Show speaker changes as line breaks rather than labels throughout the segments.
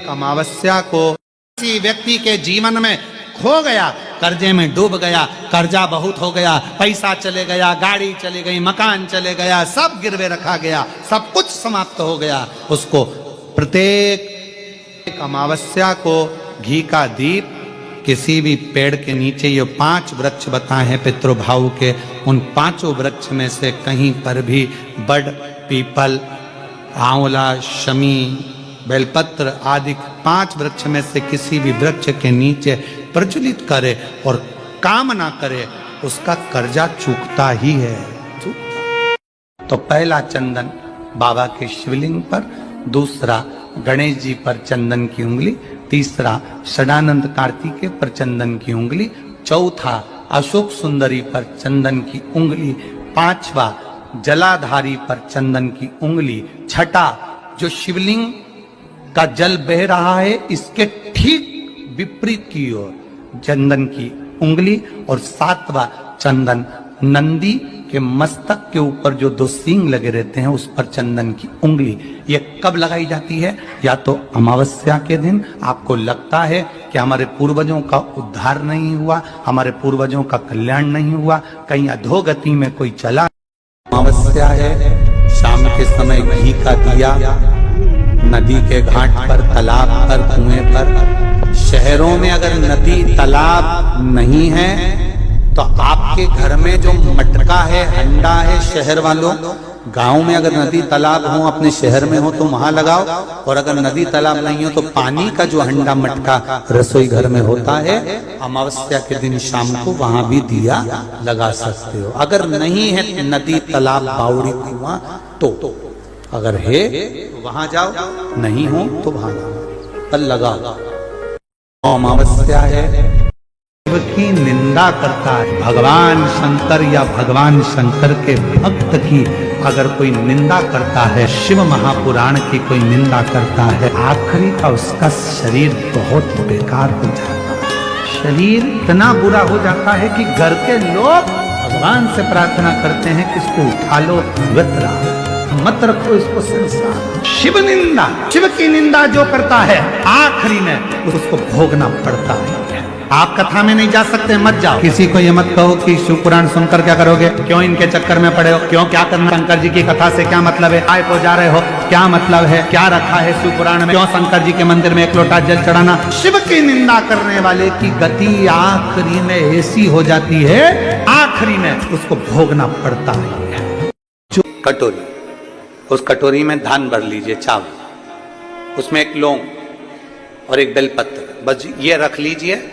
अमावस्या को किसी व्यक्ति के जीवन में खो गया, कर्जे में डूब गया, कर्जा बहुत हो गया, पैसा चले गया, गाड़ी चली गई, मकान चले गया, सब गिरवे रखा गया, सब कुछ समाप्त हो गया, उसको प्रत्येक अमावस्या को घी का दीप किसी भी पेड़ के नीचे, ये 5 वृक्ष बताए हैं पितृभाव के, उन 5 वृक्ष में से कहीं पर भी बड़, पीपल, आंवला, शमी, बेलपत्र आदि 5 वृक्ष में से किसी भी वृक्ष के नीचे प्रज्वलित करे और काम ना करे, उसका कर्जा चूकता ही है, चूकता। तो पहला चंदन बाबा के शिवलिंग पर, दूसरा गणेश जी पर चंदन की उंगली, तीसरा षडानंद कार्तिकेय पर चंदन की उंगली, चौथा अशोक सुंदरी पर चंदन की उंगली, 5वां जलाधारी पर चंदन की उंगली, छठा जो शिवलिंग का जल बह रहा है इसके ठीक विपरीत की ओर चंदन की उंगली, और 7वां चंदन नंदी के मस्तक के ऊपर जो 2 सींग लगे रहते हैं उस पर चंदन की उंगली। ये कब लगाई जाती है? या तो अमावस्या के दिन आपको लगता है कि हमारे पूर्वजों का उद्धार नहीं हुआ, हमारे पूर्वजों का कल्याण नहीं हुआ, कहीं अधोगति में कोई चला, अमावस्या है, शाम के समय घी का दिया नदी के घाट पर, तालाब पर, कुएं पर। शहरों में अगर नदी तालाब नहीं है तो आपके घर में जो मटका है, हंडा है, शहर वालों, गांव में अगर नदी तालाब हो, अपने शहर में हो तो वहां लगाओ, और अगर नदी तालाब नहीं हो तो पानी का जो हंडा मटका रसोई घर में होता है, अमावस्या के दिन शाम को वहां भी दिया लगा सकते हो। अगर नहीं है नदी तालाब बावड़ी कुआं तो, अगर है तो वहां जाओ, नहीं हो तो वहां पर लगाओ। अमावस्या है, शिव की निंदा करता है, भगवान शंकर या भगवान शंकर के भक्त की अगर कोई निंदा करता है, शिव महापुराण की कोई निंदा करता है, आखिरी का उसका शरीर बहुत बेकार हो जाता है। शरीर इतना बुरा हो जाता है कि घर के लोग भगवान से प्रार्थना करते हैं कि इसको उठा लो, गतरा मत रखो इसको संसार। शिव निंदा, शिव की निंदा जो करता है आखिरी में उसको भोगना पड़ता है। आप कथा में नहीं जा सकते, मत जाओ। किसी को ये मत कहो कि शिव पुराण सुनकर क्या करोगे, क्यों इनके चक्कर में पड़े हो, क्यों क्या करना, शंकर जी की कथा से क्या मतलब है, आए को जा रहे हो, क्या मतलब है, क्या रखा है शिव पुराण में, क्यों शंकर जी के मंदिर में 1 लोटा जल चढ़ाना। शिव की निंदा करने वाले की गति आखिरी में ऐसी हो जाती है, आखिरी में उसको भोगना पड़ता है। जो कटोरी, उस कटोरी में धान भर लीजिए, चावल, उसमें 1 लौंग और 1 बेलपत्र, बस ये रख लीजिए।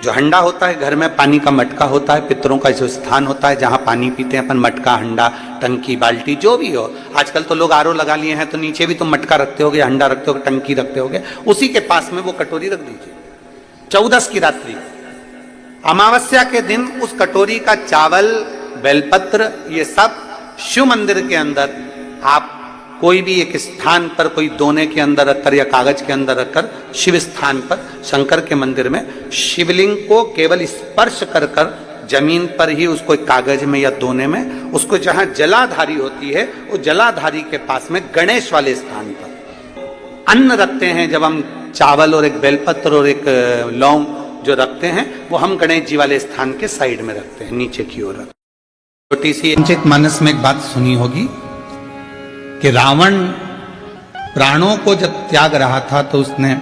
जो हंडा होता है, घर में पानी का मटका होता है, पितरों का जो स्थान होता है जहां पानी पीते हैं अपन, मटका, हंडा, टंकी, बाल्टी, जो भी हो। आजकल तो लोग आरओ लगा लिए हैं तो नीचे भी तुम मटका रखते होगे, हंडा रखते होगे, टंकी रखते होगे, उसी के पास में वो कटोरी रख दीजिए। 14 की रात्रि, अमावस्या के दिन उस कटोरी का चावल, बेलपत्र, ये सब शिव मंदिर के अंदर आप कोई भी एक स्थान पर, कोई दोने के अंदर रखकर या कागज के अंदर रखकर, शिव स्थान पर, शंकर के मंदिर में शिवलिंग को केवल स्पर्श कर कर जमीन पर ही उसको एक कागज में या दोने में, उसको जहां जलाधारी होती है वो जलाधारी के पास में गणेश वाले स्थान पर अन्न रखते हैं। जब हम चावल और 1 बेलपत्र और 1 लौंग जो रखते हैं वो हम गणेश जी वाले स्थान के साइड में रखते हैं, नीचे की ओर रखते हैं। छोटी सी चित मानस में एक बात सुनी होगी कि रावण प्राणों को जब त्याग रहा था तो उसने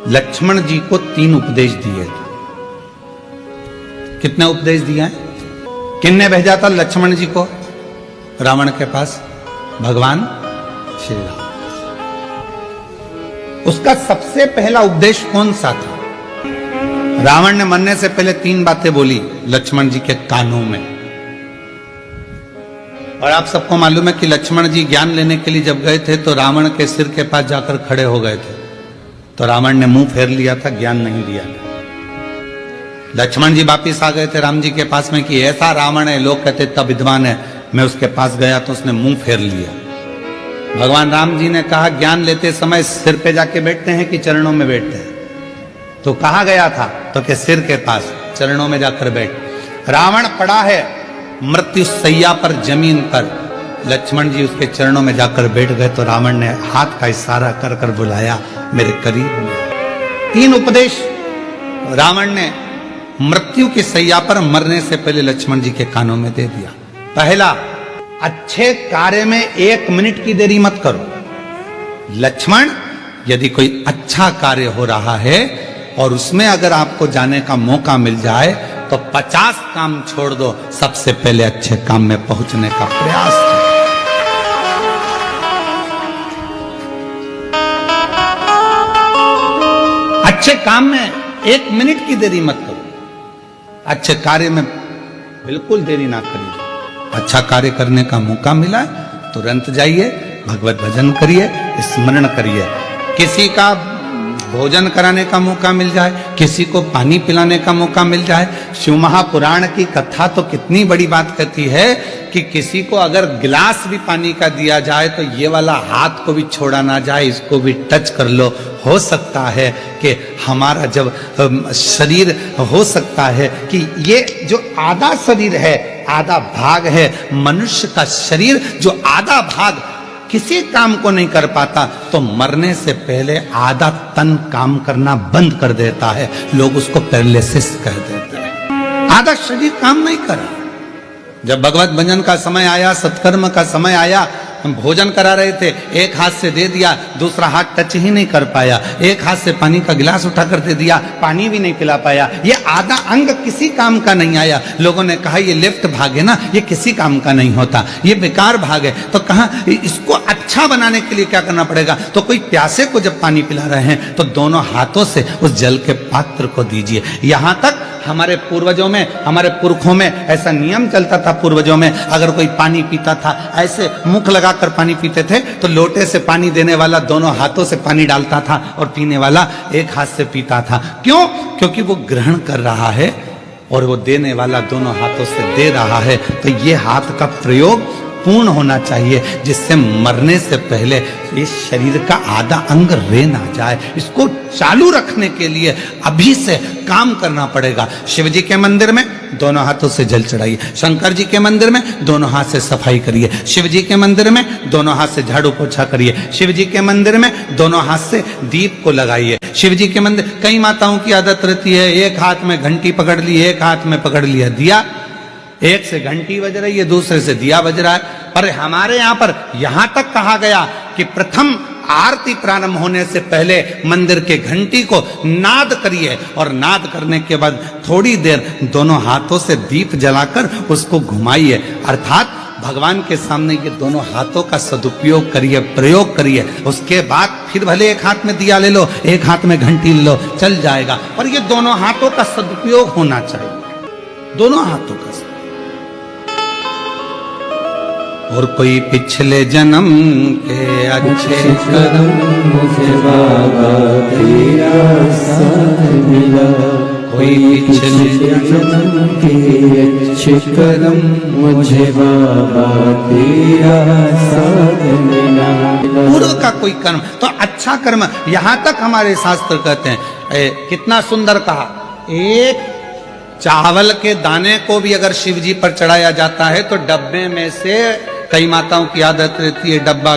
लक्ष्मण जी को 3 उपदेश दिए। कितने उपदेश दिए हैं? किन्ने भेजा था लक्ष्मण जी को रावण के पास? भगवान श्री राम। उसका सबसे पहला उपदेश कौन सा था? रावण ने मरने से पहले 3 बातें बोली लक्ष्मण जी के कानों में, और आप सबको मालूम है कि लक्ष्मण जी ज्ञान लेने के लिए जब गए थे तो रावण के सिर के पास जाकर खड़े हो गए थे, तो रावण ने मुंह फेर लिया था, ज्ञान नहीं दिया था। लक्ष्मण जी वापिस आ गए थे राम जी के पास में कि ऐसा रावण है, लोग कहते तब विद्वान है, मैं उसके पास गया तो उसने मुंह फेर लिया। भगवान राम जी ने कहा ज्ञान लेते समय सिर पे जाके बैठते हैं कि चरणों में बैठते हैं? तो कहा गया था? तो के सिर के पास, चरणों में जाकर बैठ। रावण पड़ा है मृत्यु सैया पर, जमीन पर, लक्ष्मण जी उसके चरणों में जाकर बैठ गए तो रावण ने हाथ का इशारा कर कर बुलाया मेरे करीब। 3 उपदेश रावण ने मृत्यु की सैया पर मरने से पहले लक्ष्मण जी के कानों में दे दिया। पहला, अच्छे कार्य में 1 मिनट की देरी मत करो। लक्ष्मण, यदि कोई अच्छा कार्य हो रहा है और उसमें अगर आपको जाने का मौका मिल जाए तो 50 काम छोड़ दो, सबसे पहले अच्छे काम में पहुंचने का प्रयास करो। अच्छे काम में 1 मिनट की देरी मत करो। अच्छे कार्य में बिल्कुल देरी ना करिए। अच्छा कार्य करने का मौका मिला तुरंत जाइए, भगवत भजन करिए, स्मरण करिए। किसी का भोजन कराने का मौका मिल जाए, किसी को पानी पिलाने का मौका मिल जाए। शिव महापुराण की कथा तो कितनी बड़ी बात कहती है कि किसी को अगर गिलास भी पानी का दिया जाए तो ये वाला हाथ को भी छोड़ा ना जाए, इसको भी टच कर लो। हो सकता है कि हमारा जब शरीर, हो सकता है कि ये जो आधा शरीर है, आधा भाग है मनुष्य का शरीर, जो आधा भाग किसी काम को नहीं कर पाता तो मरने से पहले आधा तन काम करना बंद कर देता है। लोग उसको पैरालिसिस कह देते हैं। आधा शरीर काम नहीं करा। जब भगवत भजन का समय आया, सत्कर्म का समय आया, हम भोजन करा रहे थे, एक हाथ से दे दिया, दूसरा हाथ टच ही नहीं कर पाया। एक हाथ से पानी का गिलास उठा कर दे दिया, पानी भी नहीं पिला पाया। ये आधा अंग किसी काम का नहीं आया। लोगों ने कहा ये लेफ्ट भाग है ना, ये किसी काम का नहीं होता, ये बेकार भाग है। तो कहा इसको अच्छा बनाने के लिए क्या करना पड़ेगा? तो कोई प्यासे को जब पानी पिला रहे हैं तो दोनों हाथों से उस जल के पात्र को दीजिए। यहां तक हमारे पूर्वजों में, हमारे पुरखों में ऐसा नियम चलता था। पूर्वजों में अगर कोई पानी पीता था, ऐसे मुख लगाकर पानी पीते थे तो लोटे से पानी देने वाला दोनों हाथों से पानी डालता था और पीने वाला एक हाथ से पीता था। क्यों? क्योंकि वो ग्रहण कर रहा है और वो देने वाला दोनों हाथों से दे रहा है। तो ये हाथ का प्रयोग पूर्ण होना चाहिए, जिससे मरने से पहले इस शरीर का आधा अंग रह ना जाए। इसको चालू रखने के लिए अभी से काम करना पड़ेगा। शिव जी के मंदिर में दोनों हाथों से जल चढ़ाइए, शंकर जी के मंदिर में दोनों हाथ से सफाई करिए, शिव जी के मंदिर में दोनों हाथ से झाड़ू पोछा करिए, शिव जी के मंदिर में दोनों हाथ से दीप को लगाइए। शिव जी के मंदिर, कई माताओं की आदत रहती है एक हाथ में घंटी पकड़ ली, एक हाथ में पकड़ लिया दिया, एक से घंटी बज रही है, दूसरे से दिया बज रहा है। पर हमारे यहां पर यहां तक कहा गया कि प्रथम आरती प्रारंभ होने से पहले मंदिर के घंटी को नाद करिए और नाद करने के बाद थोड़ी देर दोनों हाथों से दीप जलाकर उसको घुमाइए। अर्थात भगवान के सामने ये दोनों हाथों का सदुपयोग करिए, प्रयोग करिए। उसके बाद फिर भले एक हाथ में दिया ले लो, एक हाथ में घंटी ले लो, चल जाएगा, पर ये दोनों हाथों का सदुपयोग होना चाहिए, दोनों हाथों का। और कोई पिछले जन्म के अच्छे
कदम मुझे बाबा तेरा साथ मिला, कोई पिछले जन्म के अच्छे कदम मुझे बाबा तेरा साथ मिला।
पूर्व का कोई कर्म तो अच्छा कर्म, यहां तक हमारे शास्त्र कहते हैं, कितना सुंदर कहा, एक चावल के दाने को भी अगर शिव जी पर चढ़ाया जाता है तो डब्बे में से, कई माताओं की आदत रहती है डब्बा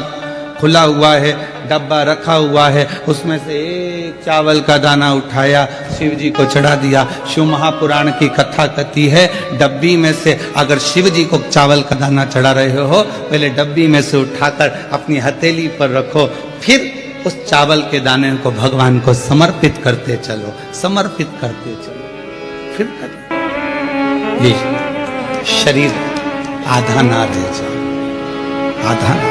खुला हुआ है, डब्बा रखा हुआ है, उसमें से एक चावल का दाना उठाया, शिव जी को चढ़ा दिया। शिव महापुराण की कथा कहती है डब्बी में से अगर शिव जी को चावल का दाना चढ़ा रहे हो, पहले डब्बी में से उठाकर अपनी हथेली पर रखो, फिर उस चावल के दाने को भगवान को समर्पित करते चलो, समर्पित करते चलो, फिर करो। ये शरीर आधा ना रह जाए, आधा ना।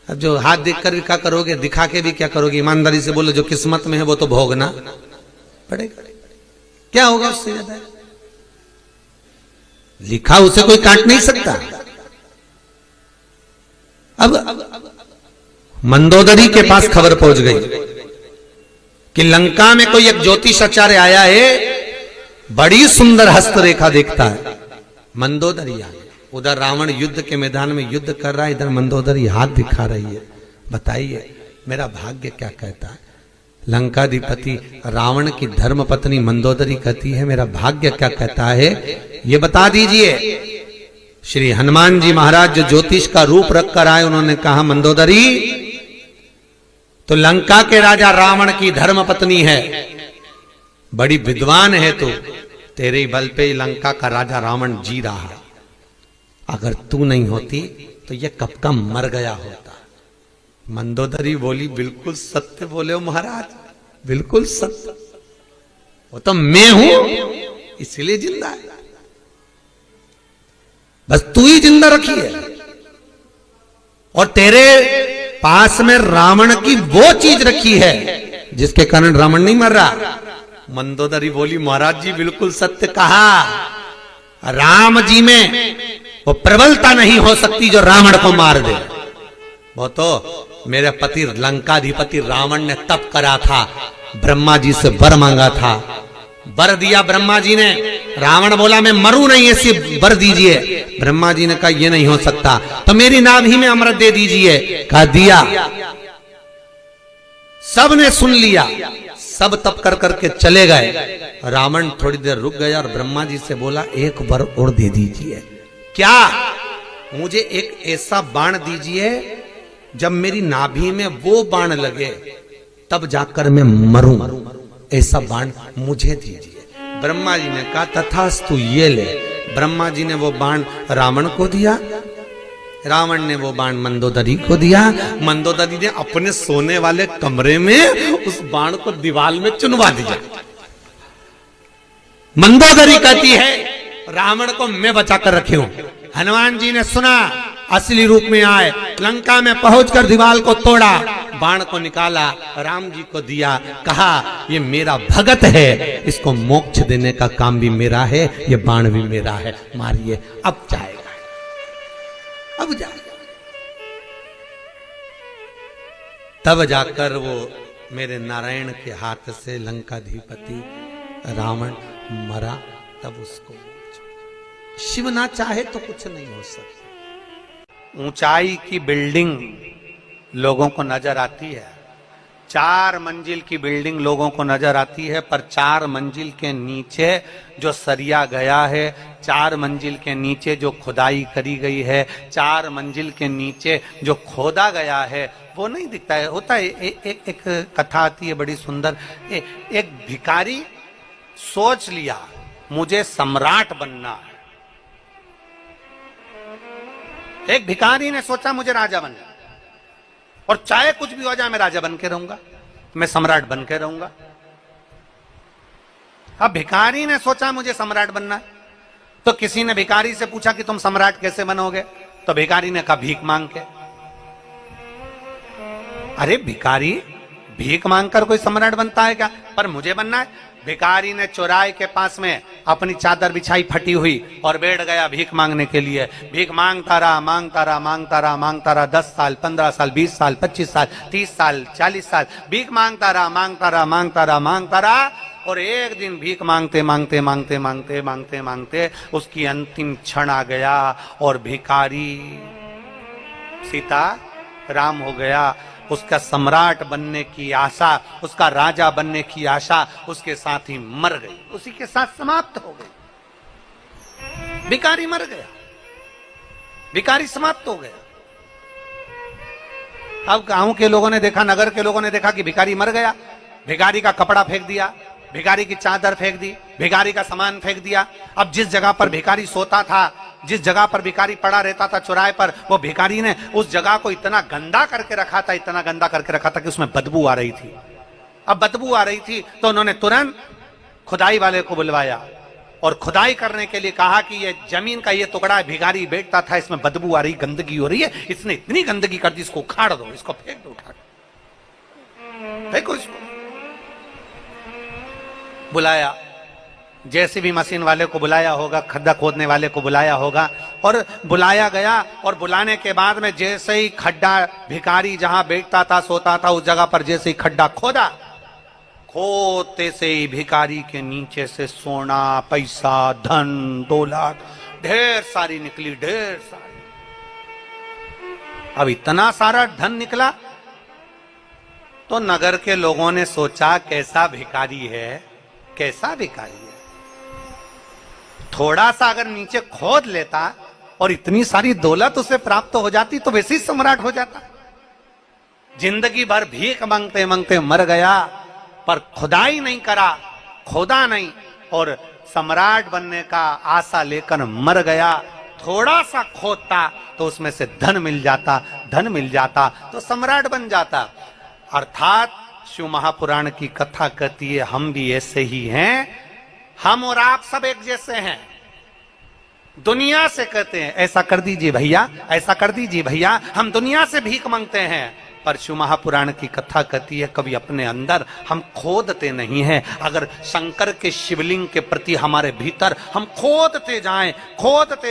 अब जो हाथ देखकर भी क्या करोगे, दिखा के भी क्या करोगे? ईमानदारी से बोलो, जो किस्मत में है वो तो भोगना पड़ेगा। क्या होगा उससे ज्यादा? लिखा उसे कोई काट नहीं सकता। अब मंदोदरी के पास खबर पहुंच गई कि लंका में कोई एक ज्योतिष आचार्य आया है, बड़ी सुंदर हस्तरेखा देखता है। मंदोदरी आ गया, उधर रावण युद्ध के मैदान में युद्ध कर रहा है, इधर मंदोदरी हाथ दिखा रही है, बताइए मेरा भाग्य क्या कहता है। लंकाधिपति रावण की धर्म पत्नी मंदोदरी कहती है मेरा भाग्य क्या कहता है ये बता दीजिए। श्री हनुमान जी महाराज जो ज्योतिष का रूप रख कर आए, उन्होंने कहा मंदोदरी तो लंका के राजा रावण की धर्म पत्नी है, बड़ी विद्वान है तू, तेरे ही बल पे लंका का राजा रावण जी रहा है, अगर तू नहीं होती तो ये कब का मर गया होता। मंदोदरी बोली बिल्कुल सत्य बोले हो महाराज, बिल्कुल सत्य, वो तो मैं हूं इसलिए जिंदा है, बस तू ही जिंदा रखी है, और तेरे पास में रावण की वो चीज रखी है जिसके कारण रावण नहीं मर रहा। मंदोदरी बोली महाराज जी बिल्कुल सत्य कहा, राम जी में वो प्रबलता नहीं हो सकती जो रावण को मार दे। वो तो मेरे पति लंकाधिपति रावण ने तप करा था, ब्रह्मा जी से वर मांगा था, वर दिया ब्रह्मा जी ने। रावण बोला मैं मरूं नहीं, ऐसे वर दीजिए। ब्रह्मा जी ने कहा ये नहीं हो सकता, तो मेरी नाभि में अमृत दे दीजिए। कहा दिया, सब ने सुन लिया, सब तप कर करके चले गए। रावण थोड़ी देर रुक गया और ब्रह्मा जी से बोला एक वर और दे दीजिए। क्या? मुझे एक ऐसा बाण दीजिए जब मेरी नाभि में वो बाण लगे तब जाकर मैं मरूं, ऐसा बाण मुझे दीजिए। ब्रह्मा जी ने कहा तथास्तु ये ले। ब्रह्मा जी ने वो बाण रावण को दिया, रावण ने वो बाण मंदोदरी को दिया। मंदोदरी ने अपने सोने वाले कमरे में उस बाण को दीवार में चुनवा दिया। मंदोदरी कहती है रावण को मैं बचाकर रखी हूं। हनुमान जी ने सुना, असली रूप में आए, लंका में पहुंचकर दीवार को तोड़ा, बाण को निकाला, राम जी को दिया, कहा ये मेरा भगत है, इसको मोक्ष देने का काम भी मेरा है, ये बाण भी मेरा है, मारिए। अब जाएगा, अब जाएगा। तब जाकर वो मेरे नारायण के हाथ से लंकाधिपति रावण मरा। तब उसको शिव ना चाहे तो कुछ नहीं हो सकता। ऊंचाई की बिल्डिंग लोगों को नजर आती है, 4 मंजिल की बिल्डिंग लोगों को नजर आती है, पर 4 मंजिल के नीचे जो सरिया गया है, 4 मंजिल के नीचे जो खुदाई करी गई है, 4 मंजिल के नीचे जो खोदा गया है, वो नहीं दिखता है। होता है एक कथा आती है बड़ी सुंदर। एक भिखारी सोच लिया मुझे सम्राट बनना है। एक भिखारी ने सोचा मुझे राजा बनना, और चाहे कुछ भी हो जाए मैं राजा बन के रहूंगा, मैं सम्राट बन के रहूंगा। अब भिखारी ने सोचा मुझे सम्राट बनना है, तो किसी ने भिखारी से पूछा कि तुम सम्राट कैसे बनोगे? तो भिखारी ने कहा भीख मांग के। अरे भिखारी, भीख मांगकर कोई सम्राट बनता है क्या? पर मुझे बनना है। भिखारी ने चौराहे के पास में अपनी चादर बिछाई फटी हुई और बैठ गया भीख मांगने के लिए। भीख मांगता रहा, मांगता रहा, मांगता रहा, मांगता रहा। 10 साल, 15 साल, 20 साल, 25 साल, 30 साल, 40 साल भीख मांगता रहा, मांगता रहा, मांगता रहा, मांगता रहा। और एक दिन भीख मांगते मांगते मांगते मांगते मांगते मांगते उसकी अंतिम क्षण आ गया और भिखारी सीता राम हो गया। उसका सम्राट बनने की आशा, उसका राजा बनने की आशा उसके साथ ही मर गई, उसी के साथ समाप्त हो गई। भिखारी मर गया, भिखारी समाप्त हो गया। अब गांव के लोगों ने देखा, नगर के लोगों ने देखा कि भिखारी मर गया। भिखारी का कपड़ा फेंक दिया, भिखारी की चादर फेंक दी, भिखारी का सामान फेंक दिया। अब जिस जगह पर भिखारी सोता था, जिस जगह पर भिखारी पड़ा रहता था चौराहे पर, वो भिखारी ने उस जगह को इतना गंदा करके रखा था, इतना गंदा करके रखा था कि उसमें बदबू आ रही थी। अब बदबू आ रही थी तो उन्होंने तुरंत खुदाई वाले को बुलवाया और खुदाई करने के लिए कहा कि ये जमीन का ये टुकड़ा भिखारी बैठता था, इसमें बदबू आ रही, गंदगी हो रही है, इसने इतनी गंदगी कर दी, इसको उखाड़ दो, इसको फेंक दो, उठा फेंको इसको। बुलाया, जेसीबी मशीन वाले को बुलाया होगा, खड्डा खोदने वाले को बुलाया होगा, और बुलाया गया। और बुलाने के बाद में जैसे ही खड्डा, भिखारी जहां बैठता था, सोता था, उस जगह पर जैसे ही खड्डा खोदा, खोदते से ही भिखारी के नीचे से सोना, पैसा, धन, दौलत ढेर सारी निकली, ढेर सारी। अब इतना सारा धन निकला तो नगर के लोगों ने सोचा कैसा भिखारी है, कैसा भिखारी है। थोड़ा सा अगर नीचे खोद लेता और इतनी सारी दौलत उसे प्राप्त हो जाती तो वैसे ही सम्राट हो जाता। जिंदगी भर भीख मांगते मांगते मर गया, पर खुदाई नहीं करा, खोदा नहीं, और सम्राट बनने का आशा लेकर मर गया। थोड़ा सा खोदता तो उसमें से धन मिल जाता, धन मिल जाता तो सम्राट बन जाता। अर्थात शिव महापुराण की कथा कहती है हम भी ऐसे ही हैं, हम और आप सब एक जैसे हैं। दुनिया से कहते हैं ऐसा कर दीजिए भैया, ऐसा कर दीजिए भैया, हम दुनिया से भीख मांगते हैं। पर शिव महापुराण की कथा कहती है कभी अपने अंदर हम खोदते नहीं हैं। अगर शंकर के शिवलिंग के प्रति हमारे भीतर हम खोदते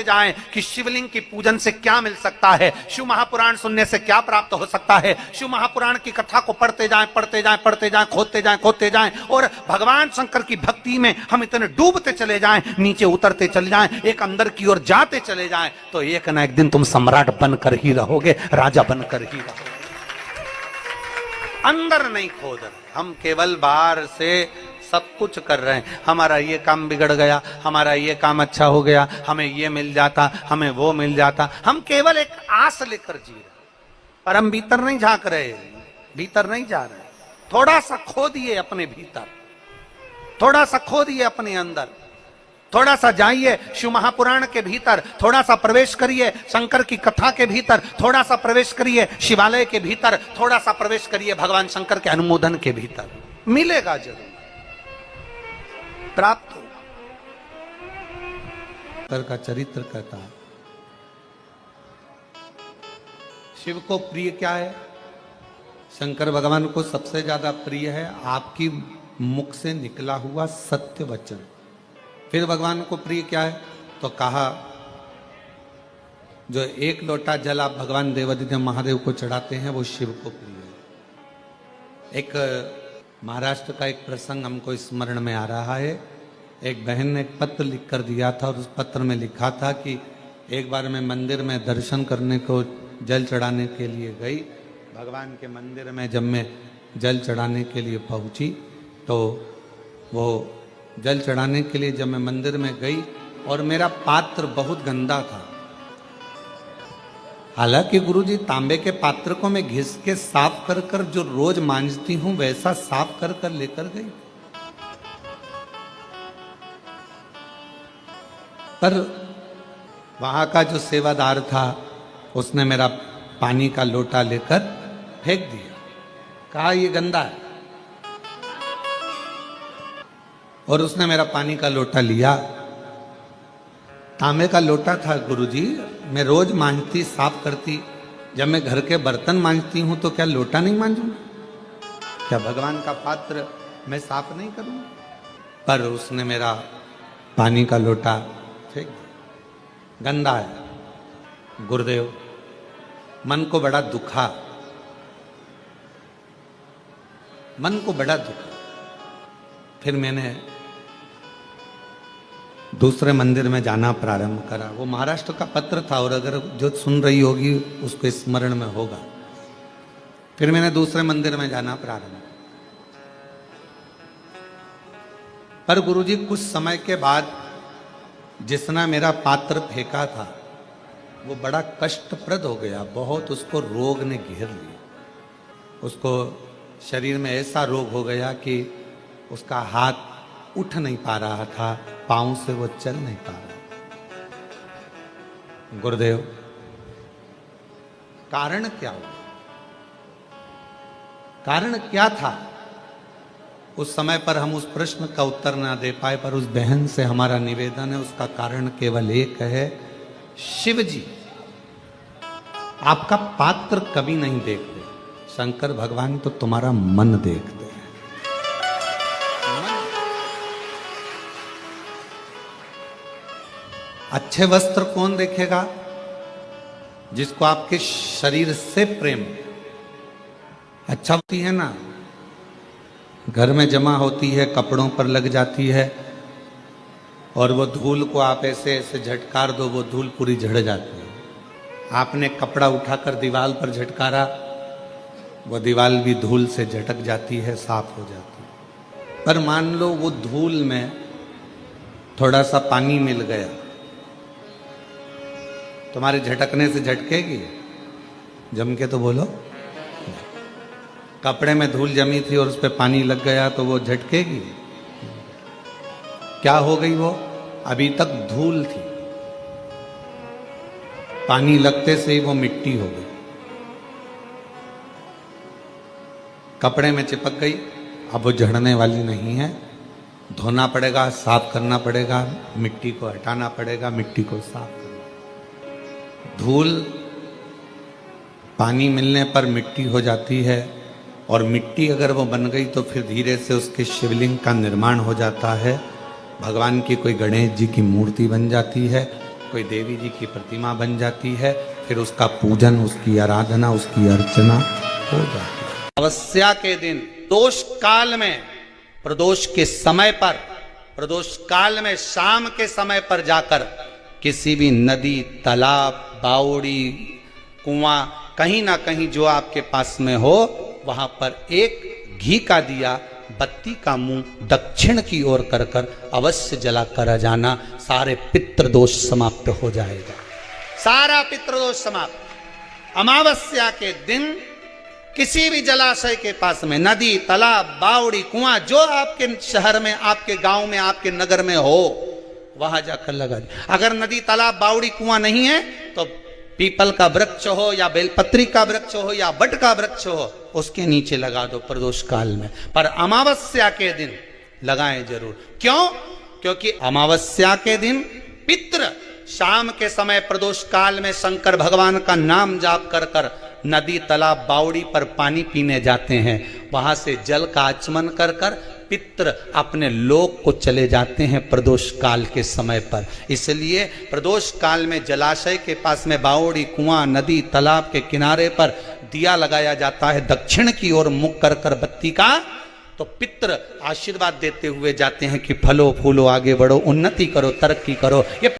जाएं कि शिवलिंग की पूजन से क्या मिल सकता है, शिव महापुराण सुनने से क्या प्राप्त हो सकता है, शिव महापुराण की कथा को पढ़ते जाएं, खोदते जाएं और भगवान शंकर की भक्ति में हम इतने डूबते चले जाएं, नीचे उतरते चले जाएं, एक अंदर की ओर जाते चले जाएं, तो एक ना एक दिन तुम सम्राट बनकर ही रहोगे, राजा बनकर ही रहोगे। अंदर नहीं खोद रहे, हम केवल बाहर से सब कुछ कर रहे हैं। हमारा ये काम बिगड़ गया, हमारा ये काम अच्छा हो गया, हमें ये मिल जाता, हमें वो मिल जाता। हम केवल एक आस लेकर जी रहे, पर हम भीतर नहीं झांक रहे, भीतर नहीं जा रहे। थोड़ा सा खोदिए अपने भीतर, थोड़ा सा खोदिए अपने अंदर, थोड़ा सा जाइए शिव महापुराण के भीतर, थोड़ा सा प्रवेश करिए शंकर की कथा के भीतर, थोड़ा सा प्रवेश करिए शिवालय के भीतर, थोड़ा सा प्रवेश करिए भगवान शंकर के अनुमोदन के भीतर। मिलेगा जरूर, प्राप्त होगा। शंकर का चरित्र कहता है शिव को प्रिय क्या है, शंकर भगवान को सबसे ज्यादा प्रिय है आपकी मुख से निकला हुआ सत्य वचन। फिर भगवान को प्रिय क्या है, तो कहा जो एक लोटा जल आप भगवान देवादिदेव महादेव को चढ़ाते हैं वो शिव को प्रिय है। एक महाराष्ट्र का एक प्रसंग हमको स्मरण में आ रहा है। एक बहन ने एक पत्र लिख कर दिया था और उस पत्र में लिखा था कि एक बार मैं मंदिर में दर्शन करने को जल चढ़ाने के लिए गई। भगवान के मंदिर में जब मैं जल चढ़ाने के लिए पहुंची तो वो जल चढ़ाने के लिए जब मैं मंदिर में गई और मेरा पात्र बहुत गंदा था। हालांकि गुरुजी तांबे के पात्र को मैं घिस के साफ कर कर जो रोज मांजती हूं वैसा साफ कर कर लेकर गई, पर वहां का जो सेवादार था उसने मेरा पानी का लोटा लेकर फेंक दिया, कहा ये गंदा है। और उसने मेरा पानी का लोटा लिया, तांबे का लोटा था गुरुजी, मैं रोज मांजती साफ करती, जब मैं घर के बर्तन मांजती हूं तो क्या लोटा नहीं मांजूंगा, क्या भगवान का पात्र मैं साफ नहीं करूंगा? पर उसने मेरा पानी का लोटा फेंक दिया, गंदा है। गुरुदेव मन को बड़ा दुखा, मन को बड़ा दुखा। फिर मैंने दूसरे मंदिर में जाना प्रारंभ करा। वो महाराष्ट्र का पत्र था और अगर जो सुन रही होगी उसको स्मरण में होगा। फिर मैंने दूसरे मंदिर में जाना प्रारंभ, पर गुरुजी कुछ समय के बाद जिसने मेरा पात्र फेंका था वो बड़ा कष्टप्रद हो गया, बहुत उसको रोग ने घेर लिया। उसको शरीर में ऐसा रोग हो गया कि उसका हाथ उठ नहीं पा रहा था, पांव से वो चल नहीं पा रहा। गुरुदेव कारण क्या हुआ, कारण क्या था? उस समय पर हम उस प्रश्न का उत्तर ना दे पाए, पर उस बहन से हमारा निवेदन है, उसका कारण केवल एक है, शिव जी आपका पात्र कभी नहीं देखते, शंकर भगवान तो तुम्हारा मन देखते हैं। अच्छे वस्त्र कौन देखेगा? जिसको आपके शरीर से प्रेम, अच्छा होती है ना, घर में जमा होती है, कपड़ों पर लग जाती है और वो धूल को आप ऐसे ऐसे झटकार दो, वो धूल पूरी झड़ जाती है। आपने कपड़ा उठाकर दीवार पर झटकारा, वो दीवार भी धूल से झटक जाती है, साफ हो जाती है। पर मान लो वो धूल में थोड़ा सा पानी मिल गया, तुम्हारे झटकने से झटकेगी? जम के तो बोलो। कपड़े में धूल जमी थी और उस पर पानी लग गया तो वो झटकेगी? क्या हो गई? वो अभी तक धूल थी, पानी लगते से ही वो मिट्टी हो गई, कपड़े में चिपक गई, अब वो झड़ने वाली नहीं है। धोना पड़ेगा, साफ करना पड़ेगा, मिट्टी को हटाना पड़ेगा, मिट्टी को साफ करना। धूल पानी मिलने पर मिट्टी हो जाती है, और मिट्टी अगर वो बन गई तो फिर धीरे से उसके शिवलिंग का निर्माण हो जाता है। भगवान की कोई गणेश जी की मूर्ति बन जाती है, कोई देवी जी की प्रतिमा बन जाती है, फिर उसका पूजन, उसकी आराधना, उसकी अर्चना हो जाती है। अमावस्या के दिन दोष काल में, प्रदोष के समय पर, प्रदोष काल में शाम के समय पर जाकर किसी भी नदी, तालाब, बावड़ी, कुआं, कहीं ना कहीं जो आपके पास में हो, वहां पर एक घी का दिया, बत्ती का मुंह दक्षिण की ओर कर कर अवश्य जला कर जाना। सारे पितृदोष समाप्त हो जाएगा, सारा पितृदोष समाप्त। अमावस्या के दिन किसी भी जलाशय के पास में, नदी, तालाब, बावड़ी, कुआं, जो आपके शहर में, आपके गांव में, आपके नगर में हो, वहां जाकर लगा दे। अगर नदी, तालाब, बावड़ी, कुआं नहीं है तो पीपल का वृक्ष हो या बेलपत्री का वृक्ष हो या बट का वृक्ष हो, उसके नीचे लगा दो प्रदोष काल में। पर अमावस्या के दिन लगाएं जरूर। क्यों? क्योंकि अमावस्या के दिन पितृ शाम के समय प्रदोष काल में शंकर भगवान का नाम जाप कर कर नदी, तालाब, बावड़ी पर पानी पीने जाते हैं। वहां से जल का आचमन कर कर पितृ अपने लोक को चले जाते हैं प्रदोष काल के समय पर। इसलिए प्रदोष काल में जलाशय के पास में, बावड़ी, कुआं, नदी, तालाब के किनारे पर दिया लगाया जाता है दक्षिण की ओर मुख कर कर बत्ती का, तो पितृ आशीर्वाद देते हुए जाते हैं कि फलो फूलो, आगे बढ़ो, उन्नति करो, तरक्की करो। ये